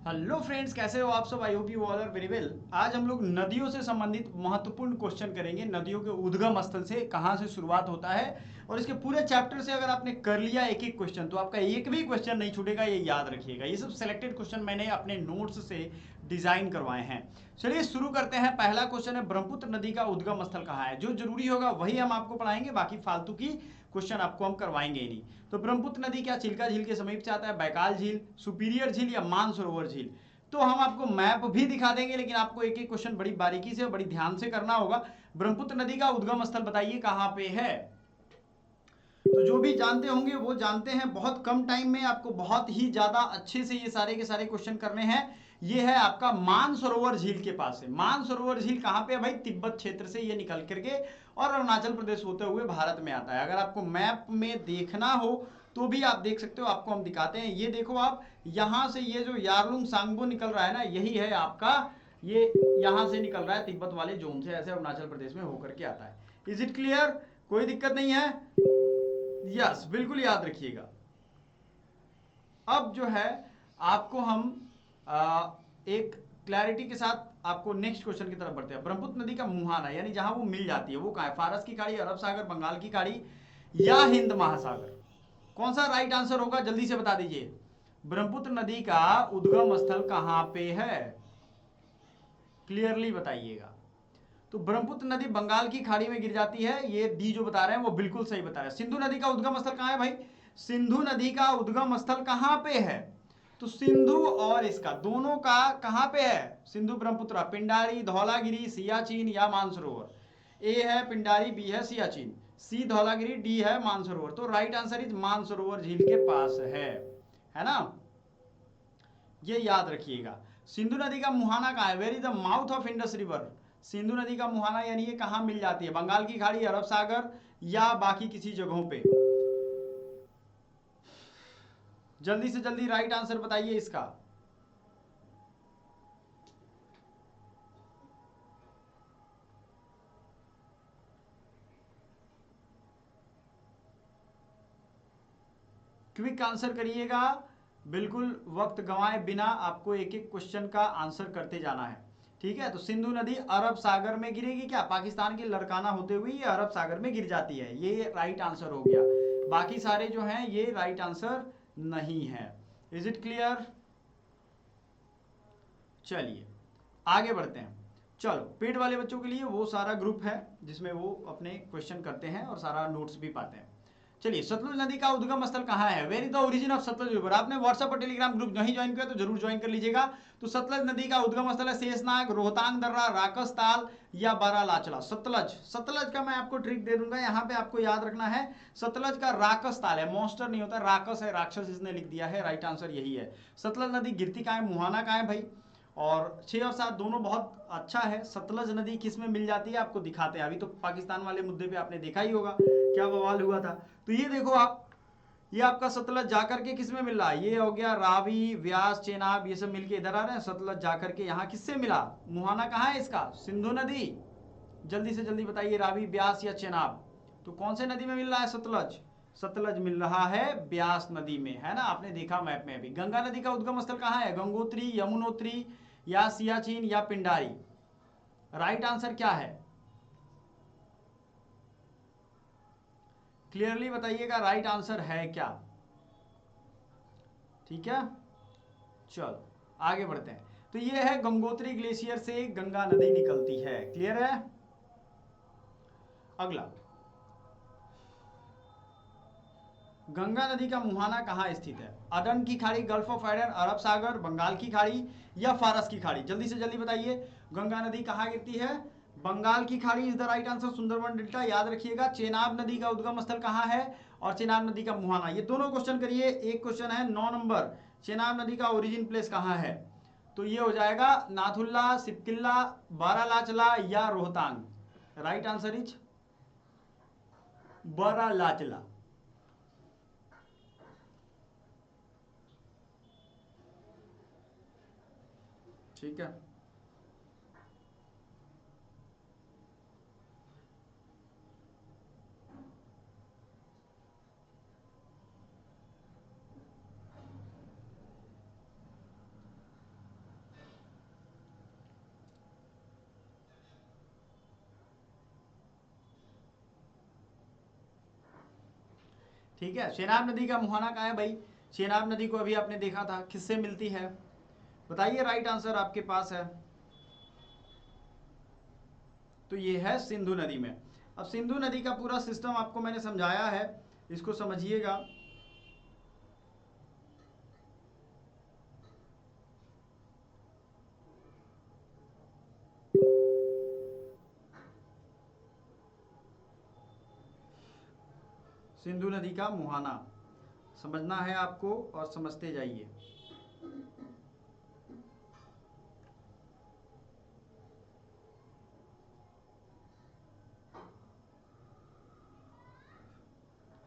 Hello friends, कैसे हो आप सब। I hope you all are very well. आज हम लोग नदियों से संबंधित महत्वपूर्ण क्वेश्चन करेंगे। नदियों के उद्गम स्थल से कहाँ से शुरुआत होता है, और इसके पूरे चैप्टर से अगर आपने कर लिया एक एक क्वेश्चन तो आपका एक भी क्वेश्चन नहीं छूटेगा, ये याद रखिएगा। ये सब सेलेक्टेड क्वेश्चन मैंने अपने नोट्स से डिजाइन करवाए हैं। चलिए शुरू करते हैं। पहला क्वेश्चन है, ब्रह्मपुत्र नदी का उद्गम स्थल कहाँ है। जो जरूरी होगा वही हम आपको पढ़ाएंगे, बाकी फालतू की क्वेश्चन आपको हम करवाएंगे ही नहीं। तो ब्रह्मपुत्र नदी क्या चिल्का झील के समीप से आता है, बैकाल झील, सुपीरियर झील या मानसरोवर झील। तो हम आपको मैप भी दिखा देंगे, लेकिन आपको एक एक क्वेश्चन बड़ी बारीकी से बड़ी ध्यान से करना होगा। ब्रह्मपुत्र नदी का उद्गम स्थल बताइए कहां पे है। तो जो भी जानते होंगे वो जानते हैं। बहुत कम टाइम में आपको बहुत ही ज्यादा अच्छे से ये सारे के सारे क्वेश्चन करने हैं। ये है आपका मानसरोवर झील के पास है। मानसरोवर झील कहां पे है भाई, तिब्बत क्षेत्र से ये निकल करके और अरुणाचल प्रदेश होते हुए भारत में आता है। अगर आपको मैप में देखना हो तो भी आप देख सकते हो, आपको हम दिखाते हैं। ये देखो आप, यहां से ये जो यारलुंग सांगबो निकल रहा है ना, यही है आपका, ये यहां से निकल रहा है तिब्बत वाले जोन से, ऐसे अरुणाचल प्रदेश में होकर के आता है। इज इट क्लियर, कोई दिक्कत नहीं है। यस, बिल्कुल याद रखिएगा। अब जो है आपको हम एक क्लैरिटी के साथ आपको नेक्स्ट क्वेश्चन की तरफ बढ़ते हैं। ब्रह्मपुत्र नदी का मुहाना यानी जहां वो मिल जाती है वो कहां है, फारस की खाड़ी, अरब सागर, बंगाल की खाड़ी या हिंद महासागर। कौन सा राइट आंसर होगा, जल्दी से बता दीजिए। ब्रह्मपुत्र नदी का उद्गम स्थल कहां पे है, क्लियरली बताइएगा। तो ब्रह्मपुत्र नदी बंगाल की खाड़ी में गिर जाती है, ये डी जो बता रहे हैं वो बिल्कुल सही बता रहे हैं। सिंधु नदी का उद्गम स्थल कहां है भाई, सिंधु नदी का उद्गम स्थल कहां पे है। तो सिंधु और इसका दोनों का कहां पे है, सिंधु ब्रह्मपुत्र, पिंडारी, धौलागिरी, सियाचिन या मानसरोवर। ए है पिंडारी, बी है सियाचिन, सी धौलागिरी, डी है मानसरोवर। तो राइट आंसर इज मानसरोवर झील के पास है ना। ये याद रखिएगा। सिंधु नदी का मुहाना कहाँ है, where is the mouth of Indus river. Sindhu नदी का मुहाना यानी ये कहाँ मिल जाती है, बंगाल की खाड़ी, अरब सागर या बाकी किसी जगहों पे। जल्दी से जल्दी राइट आंसर बताइए इसका। क्विक आंसर करिएगा, बिल्कुल वक्त गंवाए बिना आपको एक एक क्वेश्चन का आंसर करते जाना है। ठीक है, तो सिंधु नदी अरब सागर में गिरेगी क्या, पाकिस्तान के लड़काना होते हुए ये अरब सागर में गिर जाती है, ये राइट आंसर हो गया। बाकी सारे जो हैं ये राइट आंसर नहीं है। Is it clear. चलिए आगे बढ़ते हैं। चलो, पेड वाले बच्चों के लिए वो सारा ग्रुप है जिसमें वो अपने क्वेश्चन करते हैं और सारा नोट्स भी पाते हैं। चलिए, सतलुज नदी का उद्गम स्थल कहाँ है, where is the origin of Sutlej river. आपने व्हाट्सएप और टेलीग्राम ग्रुप नहीं ज्वाइन किया तो जरूर ज्वाइन कर लीजिएगा। तो सतलज नदी का उद्गम स्थल है शेषनाग, रोहतांग दर्रा, राकस ताल या बारालाचला। सतलज, सतलज का मैं आपको ट्रिक दे दूंगा, यहाँ पे आपको याद रखना है। सतलज का राकस ताल है, मॉन्स्टर नहीं होता, राकस है, राक्षस इसने लिख दिया है। राइट आंसर यही है। सतलज नदी गिरती कहाँ है, मुहाना कहाँ है भाई। और 6 और 7 दोनों बहुत अच्छा है। सतलज नदी किस में मिल जाती है आपको दिखाते हैं। अभी तो पाकिस्तान वाले मुद्दे पे आपने देखा ही होगा क्या बवाल हुआ था। तो ये देखो आप, ये आपका सतलज जाकर के किस में मिल रहा है, ये हो गया रावी, व्यास, चेनाब, ये सब मिलके इधर आ रहे हैं। सतलज जाकर के यहाँ किससे मिला, मुहाना कहाँ है इसका, सिंधु नदी। जल्दी से जल्दी बताइए, रावी, ब्यास या चेनाब। तो कौन से नदी में मिल रहा है सतलज, सतलज मिल रहा है ब्यास नदी में, है ना। आपने देखा मैप में भी। गंगा नदी का उद्गम स्थल कहाँ है, गंगोत्री, यमुनोत्री या सियाचिन या पिंडारी। राइट आंसर क्या है, क्लियरली बताइएगा, राइट आंसर है क्या। ठीक है, चलो आगे बढ़ते हैं। तो ये है, गंगोत्री ग्लेशियर से गंगा नदी निकलती है। क्लियर है। अगला, गंगा नदी का मुहाना कहाँ स्थित है, अदन की खाड़ी, गल्फ ऑफ एडन, अरब सागर, बंगाल की खाड़ी या फारस की खाड़ी। जल्दी से जल्दी बताइए, गंगा नदी कहाँ गिरती है, बंगाल की खाड़ी is the right answer, Sundarban delta. याद रखिएगा, चेनाब नदी का उद्गम स्थल कहाँ है और चेनाब नदी का मुहाना, ये दोनों क्वेश्चन करिए। एक क्वेश्चन है 9 नंबर, चेनाब नदी का ओरिजिन प्लेस कहाँ है। तो ये हो जाएगा नाथुल्ला, सिपकिल्ला, बारालाचला या Rohtang. Right answer is Baralacha. ठीक है, ठीक है। चेनाब नदी का मुहाना कहाँ है भाई? चेनाब नदी को अभी आपने देखा था, किससे मिलती है? बताइए, राइट आंसर आपके पास है। तो ये है सिंधु नदी में। अब सिंधु नदी का पूरा सिस्टम आपको मैंने समझाया है, इसको समझिएगा। सिंधु नदी का मुहाना समझना है आपको और समझते जाइए।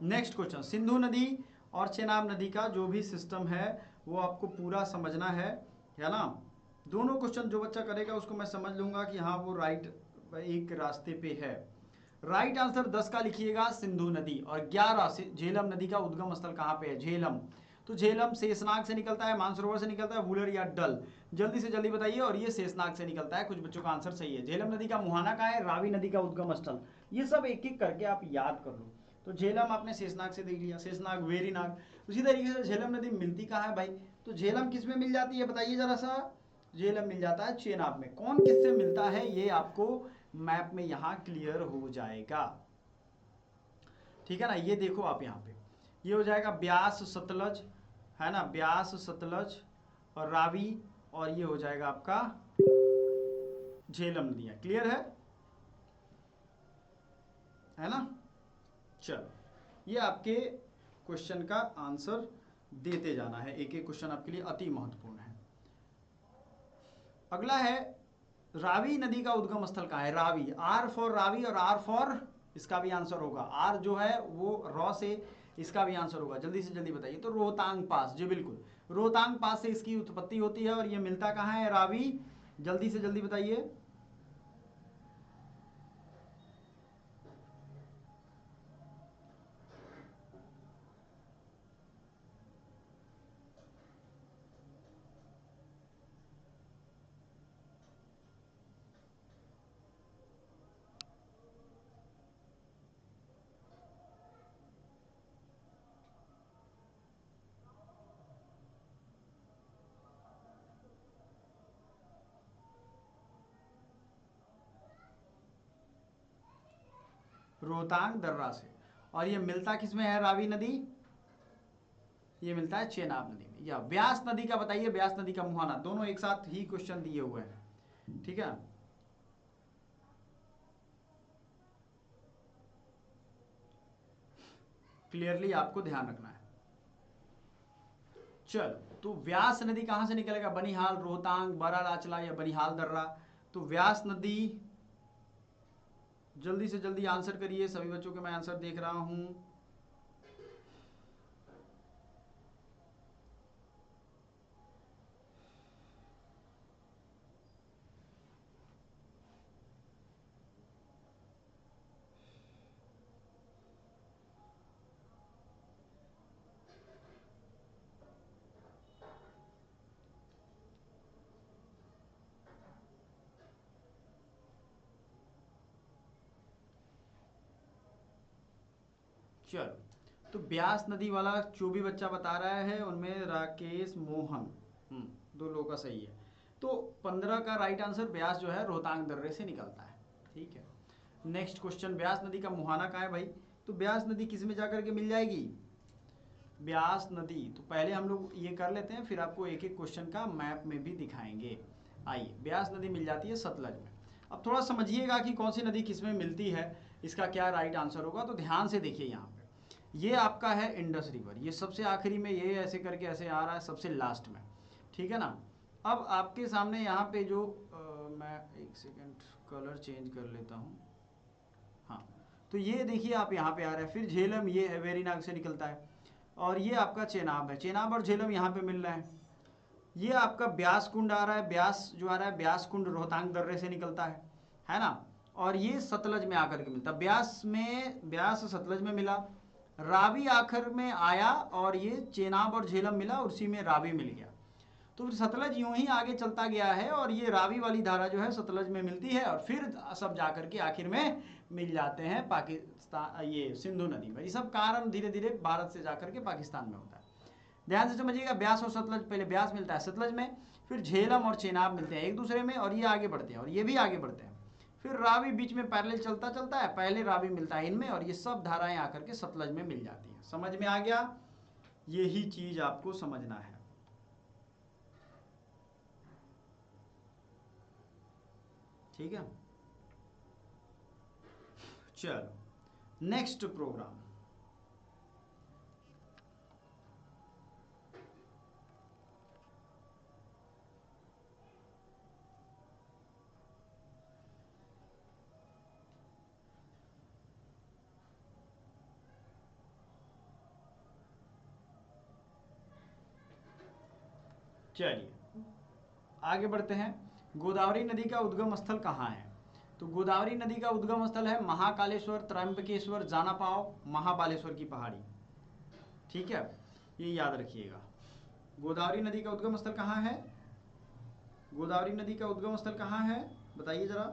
नेक्स्ट क्वेश्चन, सिंधु नदी और चेनाब नदी का जो भी सिस्टम है वो आपको पूरा समझना है ना? दोनों क्वेश्चन जो बच्चा करेगा उसको मैं समझ लूंगा कि हाँ वो राइट एक रास्ते पे है। राइट आंसर 10 का लिखिएगा सिंधु नदी, और 11 से झेलम नदी का उद्गम स्थल कहाँ पे है? झेलम। तो झेलम शेषनाग से निकलता है, मानसरोवर से निकलता है, वुलर या डल? जल्दी से जल्दी बताइए। और ये शेषनाग से निकलता है, कुछ बच्चों का आंसर सही है। झेलम नदी का मुहाना कहाँ है? रावी नदी का उद्गम स्थल। ये सब एक एक करके आप याद कर लो। तो झेलम आपने शेषनाग से देख लिया, शेषनाग वेरीनाग। उसी तरीके से झेलम नदी मिलती कहाँ है भाई? तो झेलम किस में मिल जाती है बताइए जरा सा? झेलम मिल जाता है चेनाब में। कौन किससे मिलता है ये आपको मैप में यहाँ क्लियर हो जाएगा, ठीक है ना? ये देखो आप यहाँ पे, ये हो जाएगा ब्यास सतलज, है ना? ब्यास सतलज और रावी, और ये हो जाएगा आपका झेलम नदियाँ। क्लियर है ना? चलो, ये आपके क्वेश्चन का आंसर देते जाना है, एक एक क्वेश्चन आपके लिए अति महत्वपूर्ण है। अगला है रावी नदी का उद्गम स्थल कहाँ है? रावी, आर फॉर रावी और आर फॉर, इसका भी आंसर होगा, आर जो है वो रॉ से, इसका भी आंसर होगा। जल्दी से जल्दी बताइए। तो रोहतांग पास, जी बिल्कुल, रोहतांग पास से इसकी उत्पत्ति होती है और ये मिलता कहाँ है? रावी। जल्दी से जल्दी बताइए। रोहतांग दर्रा से। और ये मिलता किस में है रावी नदी? ये मिलता है चेनाब नदी में। या ब्यास नदी का बताइए, ब्यास नदी का मुहाना। दोनों एक साथ ही क्वेश्चन दिए हुए हैं, ठीक है? क्लियरली आपको ध्यान रखना है। चलो, तो व्यास नदी कहां से निकलेगा? बनिहाल, रोहतांग, बरालाचला या बनिहाल दर्रा? तो व्यास नदी, जल्दी से जल्दी आंसर करिए, सभी बच्चों के मैं आंसर देख रहा हूं। चलो, तो ब्यास नदी वाला जो भी बच्चा बता रहा है उनमें राकेश मोहन, दो लोगों का सही है। तो 15 का राइट आंसर ब्यास जो है रोहतांग दर्रे से निकलता है, ठीक है? नेक्स्ट क्वेश्चन, ब्यास नदी का मुहाना कहाँ है भाई? तो ब्यास नदी किस में जाकर के मिल जाएगी? ब्यास नदी, तो पहले हम लोग ये कर लेते हैं, फिर आपको एक एक क्वेश्चन का मैप में भी दिखाएंगे। आइए, ब्यास नदी मिल जाती है सतलज में। अब थोड़ा समझिएगा कि कौन सी नदी किस में मिलती है, इसका क्या राइट आंसर होगा। तो ध्यान से देखिए, यहाँ पे ये आपका है इंडस रिवर, ये सबसे आखिरी में, ये ऐसे करके ऐसे आ रहा है सबसे लास्ट में, ठीक है ना? अब आपके सामने यहाँ पे जो मैं एक सेकेंड कलर चेंज कर लेता हूँ, हाँ, तो ये देखिए आप यहाँ पे आ रहा है। फिर झेलम, ये है वेरीनाग से निकलता है, और ये आपका चेनाब है। चेनाब और झेलम यहाँ पे मिल रहे हैं। ये आपका ब्यास कुंड आ रहा है, ब्यास जो आ रहा है, ब्यास कुंड रोहतांग दर्रे से निकलता है ना? और ये सतलज में आकर के मिलता, ब्यास में, ब्यास सतलज में मिला, रावी आखिर में आया, और ये चेनाब और झेलम मिला, और उसी में रावी मिल गया। तो फिर सतलज यूं ही आगे चलता गया है और ये रावी वाली धारा जो है सतलज में मिलती है और फिर सब जाकर के आखिर में मिल जाते हैं पाकिस्तान, ये सिंधु नदी में। ये सब कारण धीरे धीरे भारत से जाकर के पाकिस्तान में होता है। ध्यान से समझिएगा, ब्यास और सतलज, पहले ब्यास मिलता है सतलज में, फिर झेलम और चेनाब मिलते हैं एक दूसरे में और ये आगे बढ़ते हैं और ये भी आगे बढ़ते हैं। फिर रावी बीच में पैरेलल चलता चलता है, पहले रावी मिलता है इनमें और ये सब धाराएं आकर के सतलज में मिल जाती हैं। समझ में आ गया? यही चीज आपको समझना है। ठीक है, चलो नेक्स्ट प्रोग्राम। चलिए आगे बढ़ते हैं। गोदावरी नदी का उद्गम स्थल कहाँ है? तो गोदावरी नदी का उद्गम स्थल है महाकालेश्वर, त्रयंबकेश्वर, जानापाव, महाबालेश्वर की पहाड़ी। ठीक है, ये याद रखिएगा। गोदावरी नदी का उद्गम स्थल कहाँ है? गोदावरी नदी का उद्गम स्थल कहाँ है बताइए जरा।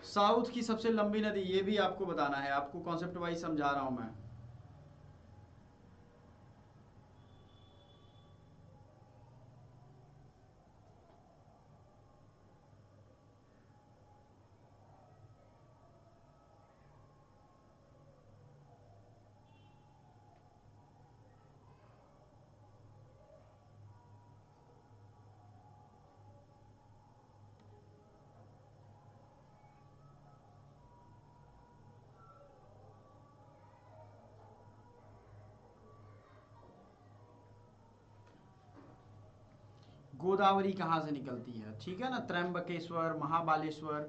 साउथ की सबसे लंबी नदी, ये भी आपको बताना है, आपको कॉन्सेप्ट वाइज समझा रहा हूं मैं। गोदावरी कहाँ से निकलती है? ठीक है ना, त्रयंबकेश्वर, महाबालेश्वर।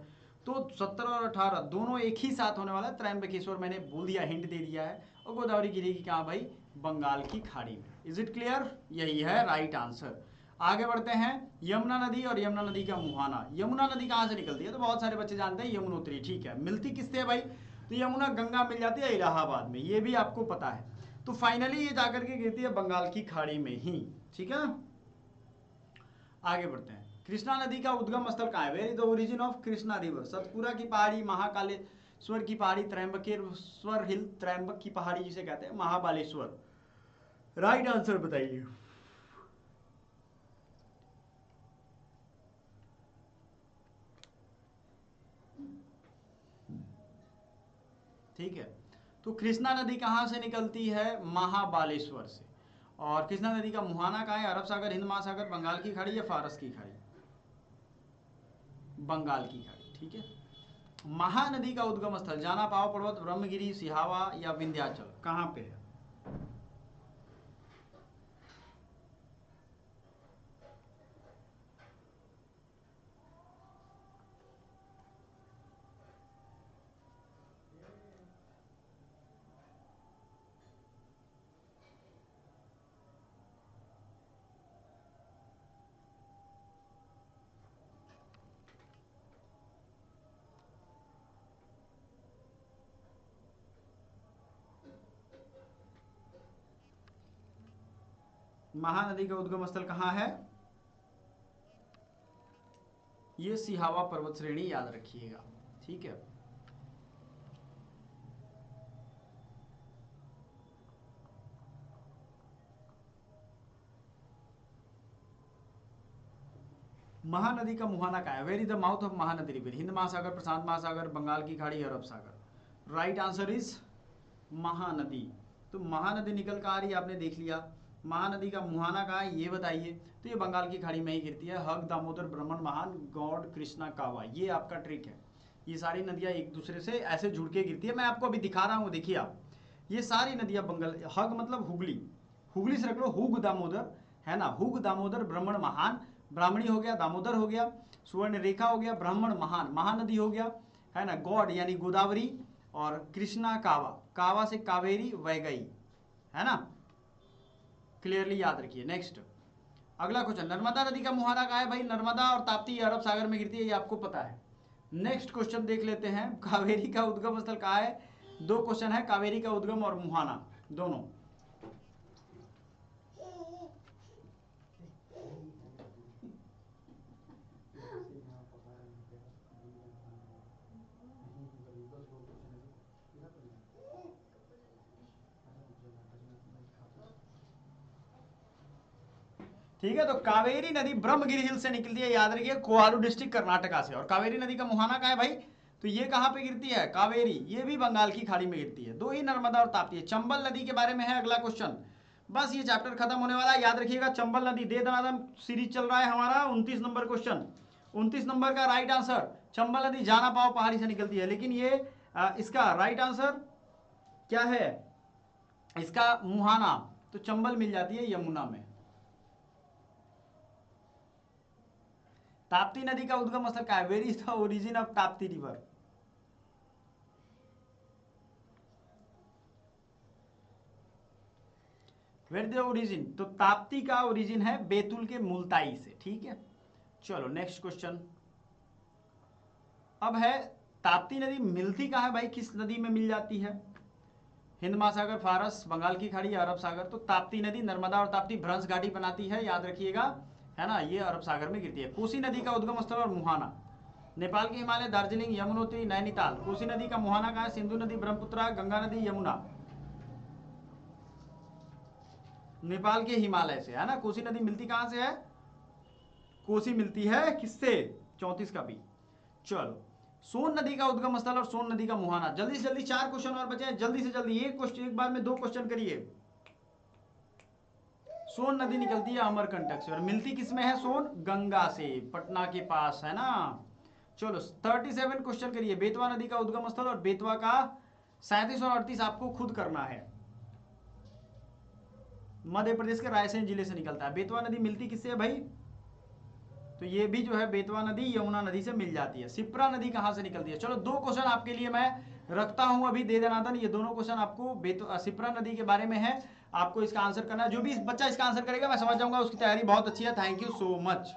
तो 17 और 18 दोनों एक ही साथ होने वाला है। त्रयंबकेश्वर मैंने बोल दिया, हिंट दे दिया है, और गोदावरी गिरेगी कहाँ भाई? बंगाल की खाड़ी में। Is it clear? यही है राइट आंसर। आगे बढ़ते हैं। यमुना नदी और यमुना नदी का मुहाना। यमुना नदी कहाँ से निकलती है? तो बहुत सारे बच्चे जानते हैं यमुनोत्री। ठीक है, मिलती किससे है भाई? तो यमुना गंगा मिल जाती है इलाहाबाद में, ये भी आपको पता है। तो फाइनली ये जाकर के गिरती है बंगाल की खाड़ी में ही। ठीक है ना, आगे बढ़ते हैं। कृष्णा नदी का उद्गम स्थल कहाँ है? Where is the origin of Krishna river? Satpura की पहाड़ी, महाकालेश्वर की पहाड़ी, त्रयंबकेश्वर हिल, त्रयंबक की पहाड़ी जिसे कहते हैं, महाबालेश्वर। राइट आंसर बताइए। ठीक है, तो कृष्णा नदी कहाँ से निकलती है? महाबालेश्वर से। और कृष्णा नदी का मुहाना कहाँ है? अरब सागर, हिंद महासागर, बंगाल की खाड़ी या फारस की खाड़ी? बंगाल की खाड़ी। ठीक है, महानदी का उद्गम स्थल जाना पाव पर्वत, ब्रह्मगिरी, सिहावा या विंध्याचल, कहाँ पे है? महानदी का उद्गम स्थल कहाँ है? ये सिहावा पर्वत श्रेणी, याद रखिएगा। ठीक है, महानदी का मुहाना कहाँ है? Where is the mouth of Mahanadi river? हिंद महासागर, प्रशांत महासागर, बंगाल की खाड़ी, अरब सागर। Right answer is Mahanadi. तो महानदी निकल कर आ रही है, आपने देख लिया। महानदी का मुहाना कहाँ है ये बताइए। तो ये बंगाल की खाड़ी में ही गिरती है। हग, दामोदर, ब्रह्मण, महान, गौड़, कृष्णा, कावा, ये आपका ट्रिक है। ये सारी नदियाँ एक दूसरे से ऐसे जुड़ के गिरती है। मैं आपको अभी दिखा रहा हूँ, देखिए आप, ये सारी नदियाँ बंगाल, हग मतलब हुगली, हुगली से रख लो, हुग दामोदर है ना, हुग दामोदर, ब्रह्मण, महान, ब्राह्मणी हो गया, दामोदर हो गया, सुवर्ण रेखा हो गया, ब्राह्मण, महान, महानदी हो गया, है ना, गौड़ यानी गोदावरी, और कृष्णा, कावा, कावा से कावेरी, वैगई, है ना। क्लियरली याद रखिए। नेक्स्ट अगला क्वेश्चन, नर्मदा नदी का मुहाना कहाँ है भाई? नर्मदा और ताप्ती अरब सागर में गिरती है, ये आपको पता है। नेक्स्ट क्वेश्चन देख लेते हैं, कावेरी का उद्गम स्थल कहाँ है? दो क्वेश्चन है, कावेरी का उद्गम और मुहाना। दोनों। ठीक है, तो कावेरी नदी ब्रह्मगिरी हिल से निकलती है, याद रखिए, कोलारू डिस्ट्रिक्ट कर्नाटका से। और कावेरी नदी का मुहाना कहाँ है भाई? तो ये कहाँ पे गिरती है कावेरी? ये भी बंगाल की खाड़ी में गिरती है। दो ही नर्मदा और ताप्ती है। चंबल नदी के बारे में है अगला क्वेश्चन। बस ये चैप्टर खत्म होने वाला है, याद रखिएगा। चंबल नदी दे दनादन सीरीज चल रहा है हमारा। 29 नंबर क्वेश्चन, 29 नंबर का राइट आंसर, चंबल नदी जाना पाओ पहाड़ी से निकलती है। लेकिन ये इसका राइट आंसर क्या है? इसका मुहाना। तो चंबल मिल जाती है यमुना में। ताप्ती नदी का उद्गम स्थल क्या है? Where is the origin of Tapti river? Where the origin? तो ताप्ती का ओरिजिन है बैतूल के मुल्ताई से। ठीक है, चलो नेक्स्ट क्वेश्चन। अब है ताप्ती नदी मिलती कहाँ है भाई? किस नदी में मिल जाती है? हिंद महासागर, फारस, बंगाल की खाड़ी या अरब सागर? तो ताप्ती नदी नर्मदा और ताप्ती भ्रंश घाटी बनाती है, याद रखिएगा, है ना। ये अरब सागर में गिरती है। कोसी नदी का उद्गम स्थल और मुहाना? नेपाल के हिमालय, दार्जिलिंग, यमुनोत्री, नैनीताल। कोसी नदी का मुहाना कहाँ है? सिंधु नदी, ब्रह्मपुत्र, गंगा नदी, यमुना? नेपाल के हिमालय से, है ना। कोसी नदी मिलती कहाँ से है? कोसी मिलती है किससे? 34 का बी। चलो, सोन नदी का उद्गम स्थल और सोन नदी का मुहाना? जल्दी से जल्दी 4 क्वेश्चन और बचे हैं, जल्दी से जल्दी। एक क्वेश्चन एक बार में 2 क्वेश्चन करिए। सोन नदी निकलती है अमरकंटक से और मिलती किसमें है? सोन गंगा से, पटना के पास, है ना। चलो 37 क्वेश्चन करिए। बेतवा नदी का उद्गम स्थल और बेतवा का 37 और 38 आपको खुद करना है। मध्य प्रदेश के रायसेन जिले से निकलता है। बेतवा नदी मिलती किससे है भाई? तो ये भी जो है बेतवा नदी यमुना नदी से मिल जाती है। सिप्रा नदी कहां से निकलती है? चलो 2 क्वेश्चन आपके लिए मैं रखता हूं अभी, दे दनादन। ये दोनों क्वेश्चन आपको सिप्रा नदी के बारे में है, आपको इसका आंसर करना है। जो भी बच्चा इसका आंसर करेगा मैं समझ जाऊंगा उसकी तैयारी बहुत अच्छी है। Thank you so much.